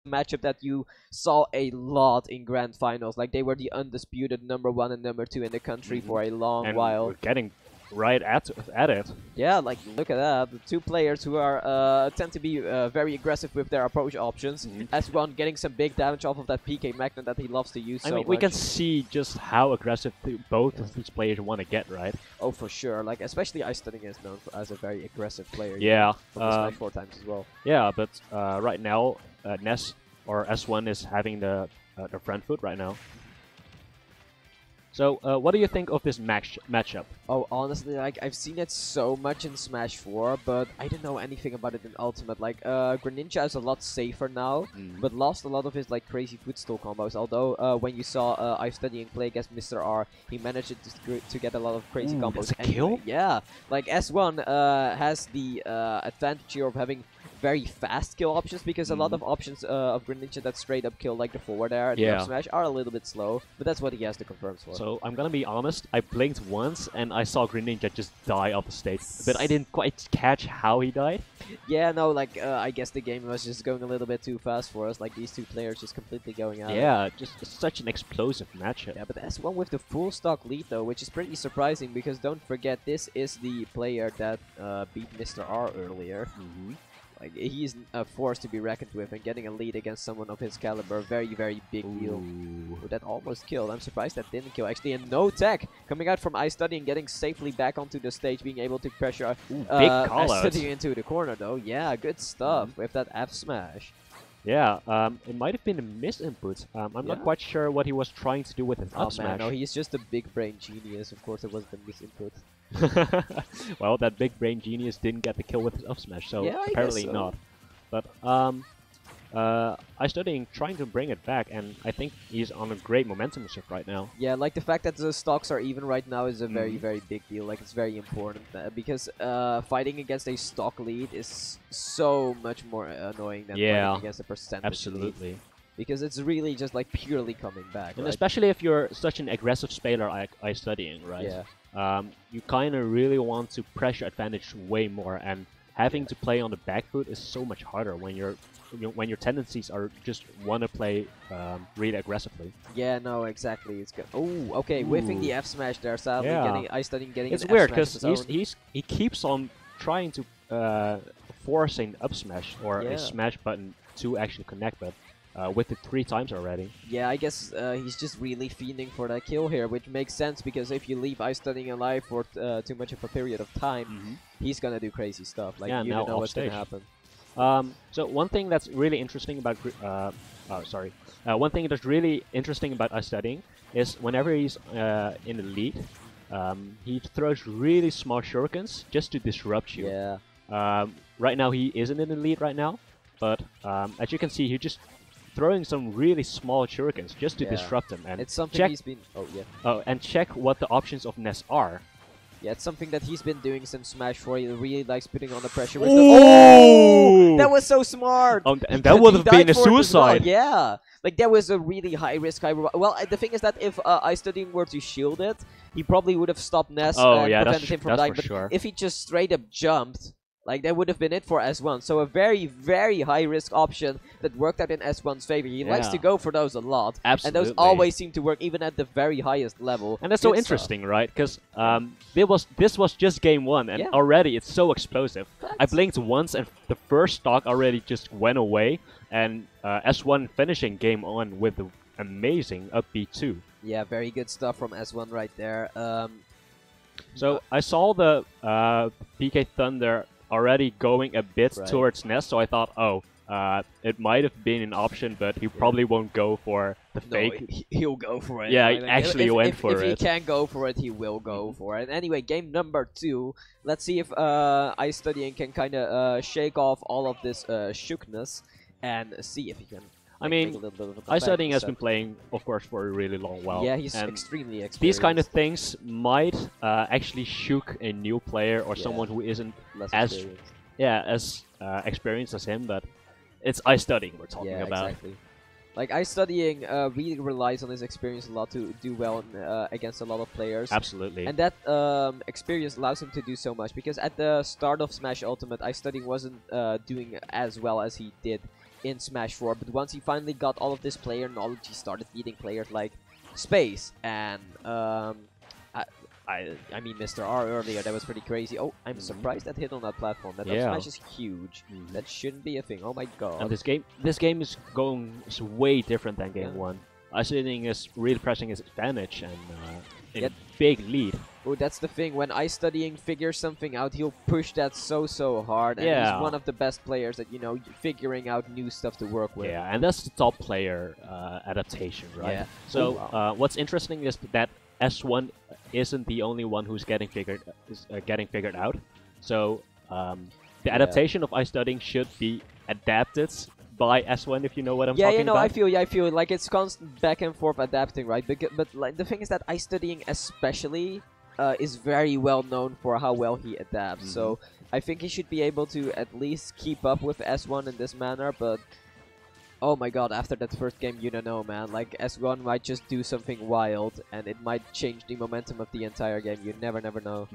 matchup that you saw a lot in grand finals. Like, they were the undisputed #1 and #2 in the country for a long And while. we're getting right at it. Yeah, like, look at that. The two players who are tend to be very aggressive with their approach options. S1 getting some big damage off of that PK Magnet that he loves to use so I mean, much. we can see just how aggressive both of these players want to get, right? Oh, for sure. Like, especially iStudying is known as a very aggressive player. Yeah. From the Smash 4 times as well. Yeah, but right now, Ness or S1 is having the front foot right now. So, what do you think of this matchup? Oh, honestly, like, I've seen it so much in Smash 4, but I don't know anything about it in Ultimate. Like, Greninja is a lot safer now, but lost a lot of his, like, crazy footstool combos. Although, when you saw iStudying play against Mr. R, he managed to get a lot of crazy combos. That's a kill? Yeah, like, S1 has the advantage here of having very fast kill options, because a lot of options of Greninja that straight up kill, like the forward air and the up smash, are a little bit slow, but that's what he has the confirms for. So I'm gonna be honest, I blinked once and I saw Greninja just die off the stage, but I didn't quite catch how he died. Yeah, no, like, I guess the game was just going a little bit too fast for us, like these two players just completely going out. Yeah, just such an explosive matchup. Yeah, but S1 with the full stock lead though, which is pretty surprising, because don't forget, this is the player that beat Mr. R earlier. Like, he's a force to be reckoned with, and getting a lead against someone of his caliber, very, very big deal. Ooh, that almost killed. I'm surprised that didn't kill, actually. And no tech coming out from iStudying, getting safely back onto the stage, being able to pressure iStudying into the corner, though. Yeah, good stuff with that F smash. Yeah, it might have been a misinput. I'm not quite sure what he was trying to do with his up smash. No, he's just a big brain genius. Of course, it was the misinput. Well, that big brain genius didn't get the kill with his up smash, so yeah, apparently not. But iStudying trying to bring it back, and I think he's on a great momentum shift right now. Yeah, like the fact that the stocks are even right now is a very, very big deal. Like, it's very important because fighting against a stock lead is so much more annoying than fighting against a percentage lead. Because it's really just like purely coming back. And especially if you're such an aggressive spaler like iStudying, right? Yeah. You kind of really want to pressure advantage way more, and having to play on the back foot is so much harder when your tendencies are just want to play really aggressively. Yeah, no, exactly. It's good. Oh, okay, whiffing the F smash there. Sadly, iStudying getting. It's weird because he keeps on trying to force an up smash or a smash button to actually connect, but with it 3 times already. Yeah, I guess he's just really fiending for that kill here, which makes sense, because if you leave iStudying alive for too much of a period of time, he's gonna do crazy stuff. Like, you don't know what's gonna happen. So one thing that's really interesting about one thing that's really interesting about iStudying is whenever he's in the lead, he throws really small shurikens just to disrupt you. Yeah. Right now he isn't in the lead right now, but as you can see, he just throwing some really small shurikens just to disrupt him. And it's something he's been... Oh, and check what the options of Ness are. Yeah, it's something that he's been doing since Smash 4. He really likes putting on the pressure with Oh! That was so smart! And that would have been a suicide. Well. Yeah! Like, that was a really high risk, high reward. Well, the thing is that if iStudying were to shield it, he probably would have stopped Ness and prevented him from dying. But if he just straight up jumped, like, that would have been it for S1. So a very, very high-risk option that worked out in S1's favor. He likes to go for those a lot. Absolutely. And those always seem to work, even at the very highest level. And that's so interesting, right? Because this was just game 1, and already it's so explosive. I blinked once, and the first stock already just went away. And S1 finishing game 1 with the amazing up B2. Yeah, very good stuff from S1 right there. So I saw the PK Thunder already going a bit towards Ness, so I thought, oh, it might have been an option, but he probably won't go for the fake. He'll go for it. Yeah, he actually went for it. If he can go for it, he will go for it. Anyway, game number 2. Let's see if iStudying can kind of shake off all of this shookness and see if he can. I mean, iStudying has been playing, of course, for a really long while. Yeah, he's extremely experienced. These kind of things might actually shook a new player or someone who isn't as experienced as him, but it's iStudying we're talking about. Exactly. Like, iStudying really relies on his experience a lot to do well against a lot of players. Absolutely. And that experience allows him to do so much, because at the start of Smash Ultimate, iStudying wasn't doing as well as he did in Smash 4, but once he finally got all of this player knowledge, he started beating players like Space and I mean Mr. R earlier. That was pretty crazy. Oh, I'm surprised that hit on that platform. That up smash is huge. That shouldn't be a thing. Oh my god. And this game is way different than game 1. iStudying is really pressing his advantage and in a big lead. Oh, that's the thing. When iStudying figures something out, he'll push that so hard. And he's one of the best players that, you know, figuring out new stuff to work with. Yeah, and that's the top player adaptation, right? Yeah. So what's interesting is that S1 isn't the only one who's getting figured out. So the adaptation of iStudying should be adapted by S1, if you know what I'm talking about. I feel like it's constant back and forth adapting, right? But like the thing is that iStudying especially is very well known for how well he adapts. So I think he should be able to at least keep up with S1 in this manner, but oh my god, after that first game, you don't know, man. Like, S1 might just do something wild, and it might change the momentum of the entire game. You never know.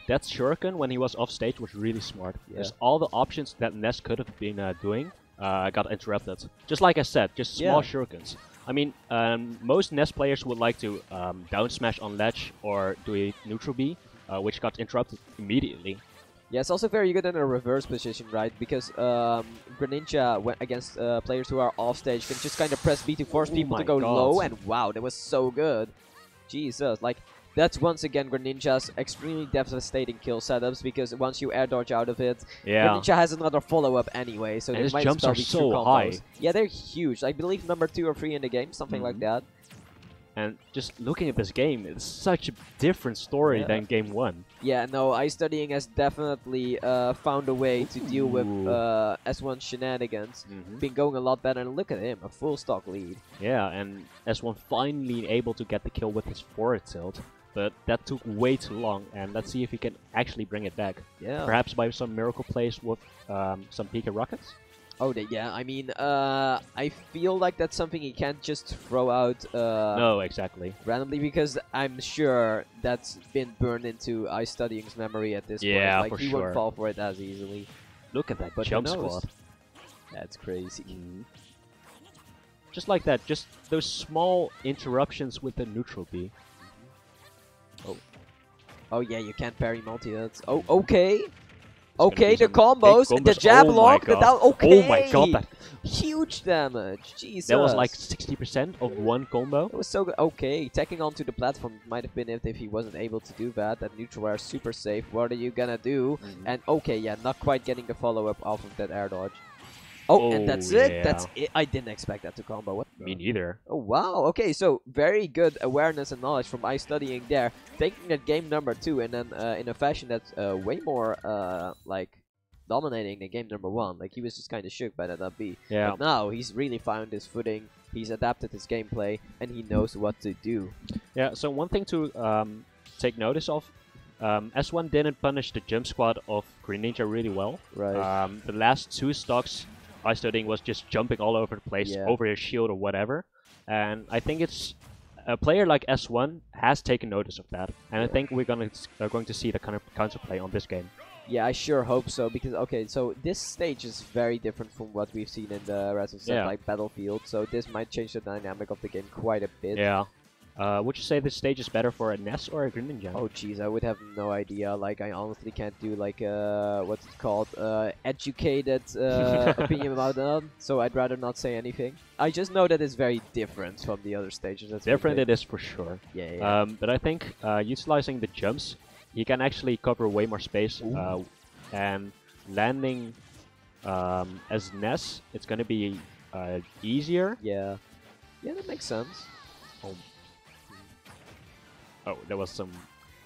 That Shuriken, when he was off stage, was really smart. Because all the options that Ness could have been doing got interrupted. Just like I said, just small Shurikens. I mean, most Ness players would like to down smash on ledge or do a neutral B, which got interrupted immediately. Yeah, it's also very good in a reverse position, right? Because Greninja, against players who are off stage, can just kind of press B to force people to go low, and wow, that was so good. Jesus, like, that's once again Greninja's extremely devastating kill setups, because once you air dodge out of it, Greninja has another follow-up anyway, so and his might jumps are so high. Yeah, they're huge. I believe number 2 or 3 in the game, something like that. And just looking at this game, it's such a different story than game 1. Yeah, no, iStudying has definitely found a way to deal with S1 shenanigans. Been going a lot better, and look at him, a full stock lead. Yeah, and S1 finally able to get the kill with his forward tilt. But that took way too long, and let's see if he can actually bring it back. Yeah. Perhaps by some miracle plays with some Pika rockets? Oh, yeah, I mean, I feel like that's something he can't just throw out no, exactly. randomly, because I'm sure that's been burned into iStudying's memory at this point. Like, for he sure. won't fall for it as easily. Look at that jump squad. That's crazy. Just like that, just those small interruptions with the neutral B. Oh yeah, you can't parry multi-hits. Oh, okay. Okay, the combos, the jab lock, the down. Okay. Oh my god, that huge damage. Jesus. That was like 60% of one combo. It was so good. Okay, tacking onto the platform might have been if he wasn't able to do that. That neutral air super safe. What are you gonna do? And okay, yeah, not quite getting the follow up off of that air dodge. Oh, and that's it. That's it. I didn't expect that to combo. What? Me neither. Oh wow. Okay, so very good awareness and knowledge from iStudying there, taking that game number 2 and then in a fashion that's way more like dominating than game number 1. Like, he was just kind of shook by that up B. Yeah. But now he's really found his footing. He's adapted his gameplay and he knows what to do. Yeah. So one thing to take notice of. S1 didn't punish the jump squad of Greninja really well. Right. The last 2 stocks, iStudying was just jumping all over the place, over his shield or whatever. And I think it's a player like S1 has taken notice of that. And I think we're going to see the kind of counterplay on this game. Yeah, I sure hope so, because, okay, so this stage is very different from what we've seen in the rest of stuff like Battlefield, so this might change the dynamic of the game quite a bit. Yeah. Would you say this stage is better for a Ness or a Greninja? Oh jeez, I would have no idea. Like, I honestly can't do like what's it called, educated opinion about them. So I'd rather not say anything. I just know that it's very different from the other stages. That's different it is for sure. Yeah. But I think utilizing the jumps, he can actually cover way more space. And landing as Ness, it's gonna be easier. Yeah. Yeah, that makes sense. Oh, there was some...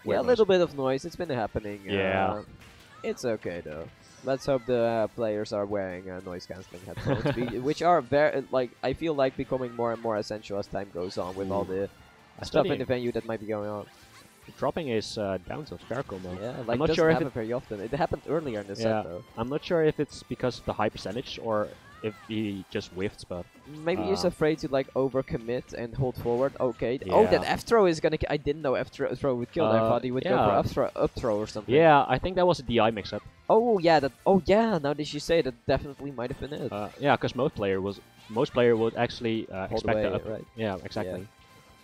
Yeah, a little bit of noise. It's been happening. Yeah. It's okay, though. Let's hope the players are wearing noise-canceling headphones, which are very, like, I feel like becoming more and more essential as time goes on with all the stuff in the venue that might be going on. Dropping is down to fair combo. Yeah, like, it doesn't happen very often. It happened earlier in the set, though. I'm not sure if it's because of the high percentage or if he just whiffed, but... Maybe he's afraid to, like, overcommit and hold forward. Okay. Oh, that F-throw is gonna... I didn't know F-throw would kill. I thought he would go for up throw or something. Yeah, I think that was a DI mix-up. Oh yeah, that. Oh yeah. Now that you say it, that definitely might have been it. Yeah, because most player would actually expect away, the up. right? Yeah, exactly.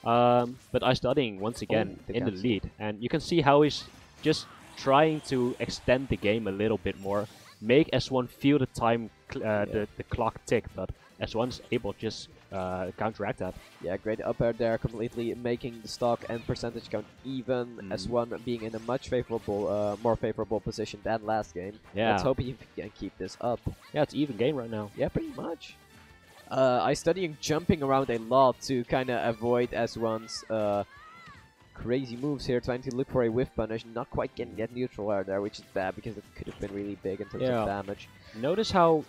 But iStudying once again the in the cancel. lead, and you can see how he's just trying to extend the game a little bit more, make S1 feel the time, the clock tick, but S1's able to just counteract that. Yeah, great up air there, completely making the stock and percentage count even. S1 being in a much favorable, more favorable position than last game. Yeah. Let's hope he can keep this up. Yeah, it's even game right now. Yeah, pretty much. iStudying jumping around a lot to kind of avoid S1's crazy moves here, trying to look for a whiff punish, not quite getting that neutral air there, which is bad because it could have been really big in terms of damage. Notice how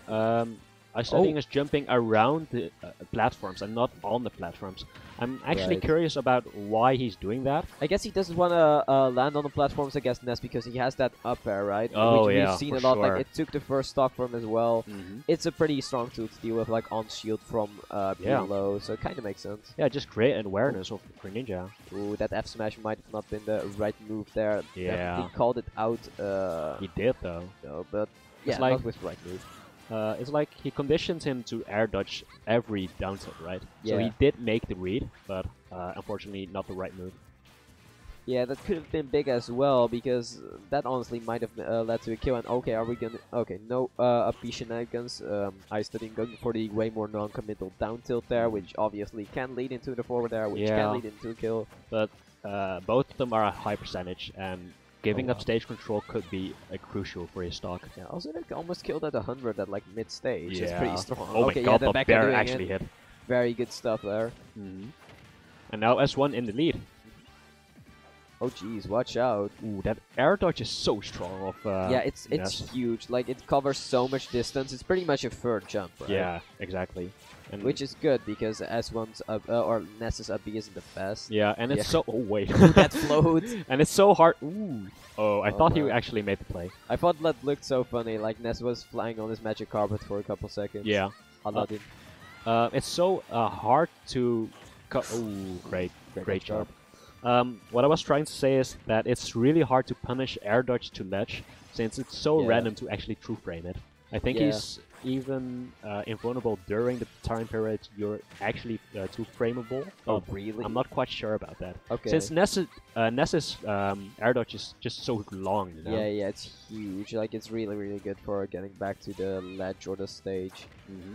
iStudying is jumping around the platforms and not on the platforms. I'm actually curious about why he's doing that. I guess he doesn't want to land on the platforms against Ness because he has that up air, right? Oh, which yeah, we've seen for a lot. sure. Like, it took the first stock from him as well. It's a pretty strong tool to deal with, like on shield from below, so it kind of makes sense. Yeah, just great awareness of Greninja. Ooh, that F smash might have not been the right move there. Yeah. He called it out. He did though. No, but yeah, it's like, not with the right move. It's like he conditioned him to air dodge every down tilt, right? Yeah. So he did make the read, but unfortunately not the right move. Yeah, that could have been big as well, because that honestly might have led to a kill. And okay, are we gonna... Okay, no up B shenanigans. iStudying going for the way more non-committal down tilt there, which obviously can lead into the forward air, which can lead into a kill. But both of them are a high percentage, and giving up stage control could be crucial for his stock. Yeah, also they almost killed at 100 at like mid-stage. Yeah. It's pretty strong. Oh okay, my god, yeah, the back bear actually hit. Very good stuff there. And now S1 in the lead. Oh jeez, watch out. Ooh, that air dodge is so strong of yeah, it's Ness. huge. Like, it covers so much distance. It's pretty much a third jump, right? Yeah, exactly. And which is good, because S1's up, or Ness's up B isn't the best. Yeah, and it's so... Oh, wait. That floats. And it's so hard... Ooh. Oh, I thought man. he actually made the play. I thought that looked so funny, like Ness was flying on his magic carpet for a couple seconds. Yeah. Aladdin. It's so hard to... Ooh, great job. What I was trying to say is that it's really hard to punish air dodge to ledge, since it's so random to actually true frame it. I think he's even invulnerable during the time period you're actually too frameable. Oh, really? I'm not quite sure about that. Okay. Since Ness's air dodge is just so long, you know? Yeah, it's huge. Like, it's really, really good for getting back to the ledge or the stage.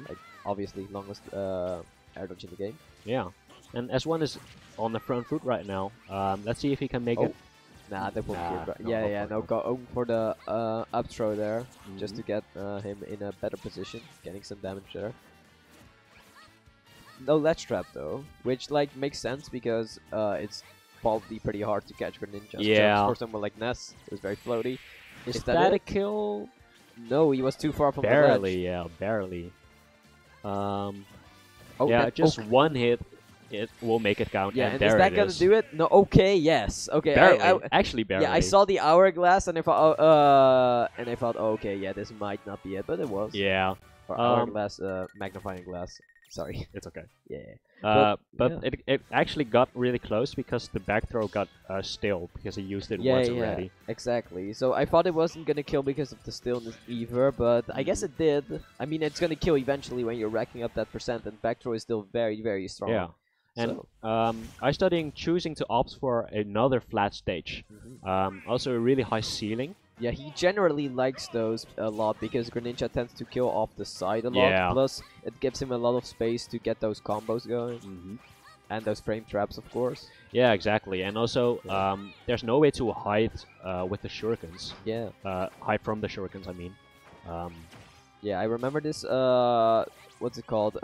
Like, obviously, longest air dodge in the game. Yeah. And S1 is on the front foot right now. Let's see if he can make it. Nah, that won't be no, go for the up throw there, just to get him in a better position, getting some damage there. No ledge trap though, which like makes sense because it's probably pretty hard to catch Greninja's jumps for someone like Ness. It was very floaty. Is that a kill? No, he was too far from barely, the ledge. Yeah, barely. Yeah, just one hit. It will make it count. Yeah, and is that gonna do it? No. Okay. Yes. Okay. Barely. Actually, barely. Yeah, I saw the hourglass and I thought, okay, yeah, this might not be it, but it was. Yeah. Or hourglass, magnifying glass. Sorry. It's okay. Yeah. But it actually got really close because the back throw got still because he used it once already. Exactly. So I thought it wasn't gonna kill because of the stillness either, but I guess it did. I mean, it's gonna kill eventually when you're racking up that percent, and back throw is still very, very strong. Yeah. And iStudying choosing to opt for another flat stage. Also a really high ceiling. Yeah, he generally likes those a lot because Greninja tends to kill off the side a lot. Yeah. Plus, it gives him a lot of space to get those combos going. And those frame traps, of course. Yeah, exactly. And also, there's no way to hide with the shurikens. Yeah. Hide from the shurikens, I mean. Yeah, I remember this, what's it called?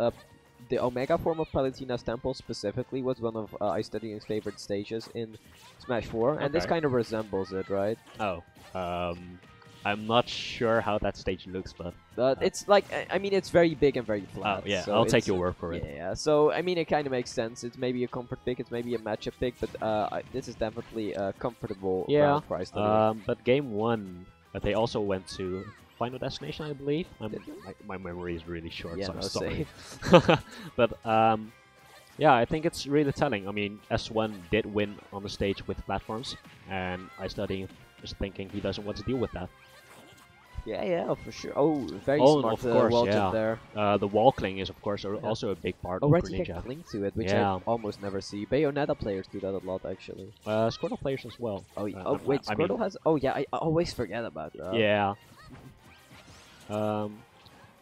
The Omega form of Palutena's Temple specifically was one of iStudying's favorite stages in Smash 4, and this kind of resembles it, right? Oh, I'm not sure how that stage looks, but... it's like, I mean, it's very big and very flat. Oh, yeah, so I'll take your word for it. Yeah, so, I mean, it kind of makes sense. It's maybe a comfort pick, it's maybe a matchup pick, but this is definitely a comfortable round for iStudying. But game 1, they also went to... Final Destination, I believe. My memory is really short, so I'm sorry. But yeah, I think it's really telling. I mean, S1 did win on the stage with platforms, and iStudying is thinking he doesn't want to deal with that. Yeah, for sure. Oh, very Oh, smart of course, wall yeah. jump there. The wall cling is, of course, also a big part of Right, you Greninja. can cling to it, which Yeah. I almost never see. Bayonetta players do that a lot, actually. Squirtle players as well. Oh, wait, Squirtle has... Oh, yeah, I always forget about that. Yeah.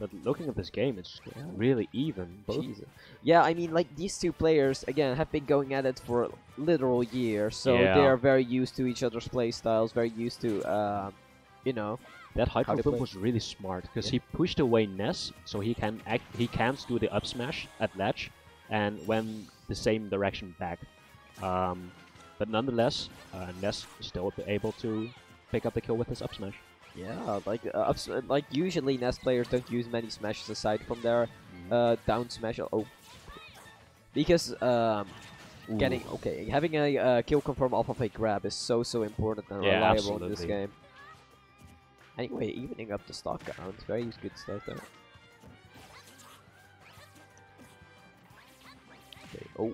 But looking at this game, it's really even. Jesus. Yeah, I mean, like, these two players, again, have been going at it for literal years, so they are very used to each other's play styles, very used to, you know... That Hydro Boom was really smart, because he pushed away Ness, so he can't do the up smash at ledge, and went the same direction back. But nonetheless, Ness is still able to pick up the kill with his up smash. Yeah, like usually Ness players don't use many smashes aside from their down smash. Oh, because having a kill confirm off of a grab is so important and reliable in this game. Anyway, evening up the stock count, very good stuff there. Okay. Oh.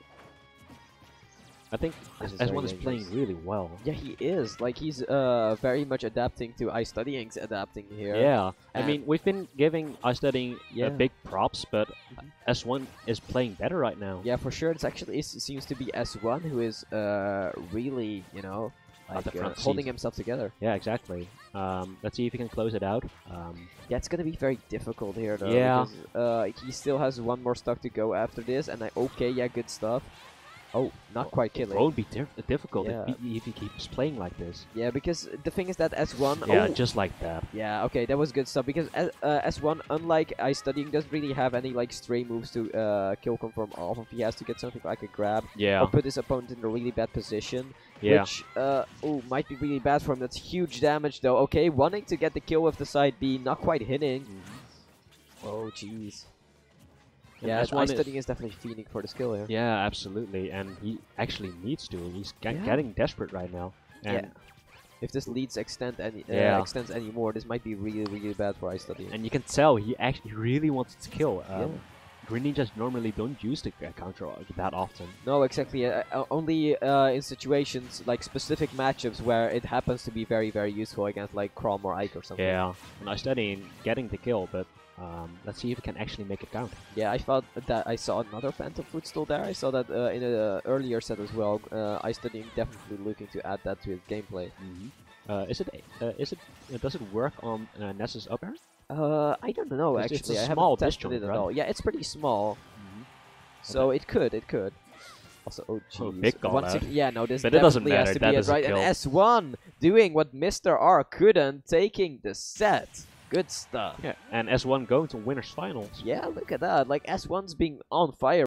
I think S1 is playing really well. Yeah, he is. Like, he's very much adapting to iStudying's adapting here. Yeah, I mean, we've been giving iStudying big props, but S1 is playing better right now. Yeah, for sure. It seems to be S1 who is really, you know, like, holding himself together. Yeah, exactly. Let's see if he can close it out. Yeah, it's gonna be very difficult here, though. Yeah. Because, he still has one more stock to go after this, and good stuff. Oh, not quite killing. It won't be difficult if he keeps playing like this. Yeah, because the thing is that S1... Yeah, just like that. Yeah, okay, that was good stuff, because S1, unlike iStudying, doesn't really have any, like, stray moves to kill confirm off of. He has to get something like a grab. Yeah. Or put his opponent in a really bad position. Yeah. Which, might be really bad for him. That's huge damage, though. Okay, wanting to get the kill with the side B, not quite hitting. Oh, jeez. Yeah, iStudying is definitely fiending for the skill here. Yeah, absolutely, and he actually needs to. He's getting desperate right now. And if this leads extends any more, this might be really bad for iStudying. And you can tell he actually really wants to kill. Greninjas normally don't use the counter that often. No, exactly. Only in situations like specific matchups where it happens to be very useful against like Chrom or Ike or something. Yeah, and iStudying getting the kill, but. Let's see if it can actually make it count. Yeah, I thought that I saw another Phantom Footstool there. I saw that in an earlier set as well. iStudying definitely looking to add that to his gameplay. Does it work on Ness's up air? I don't know actually. It's a I small haven't tested it at all. Yeah, it's pretty small. So it could. Also, oh jeez. Big call out. Yeah, no, this but it doesn't matter. Has to be it, right? And S1 doing what Mr. R couldn't, taking the set. Good stuff. Yeah, and S1 going to winners finals. Yeah, look at that. Like, S1's being on fire.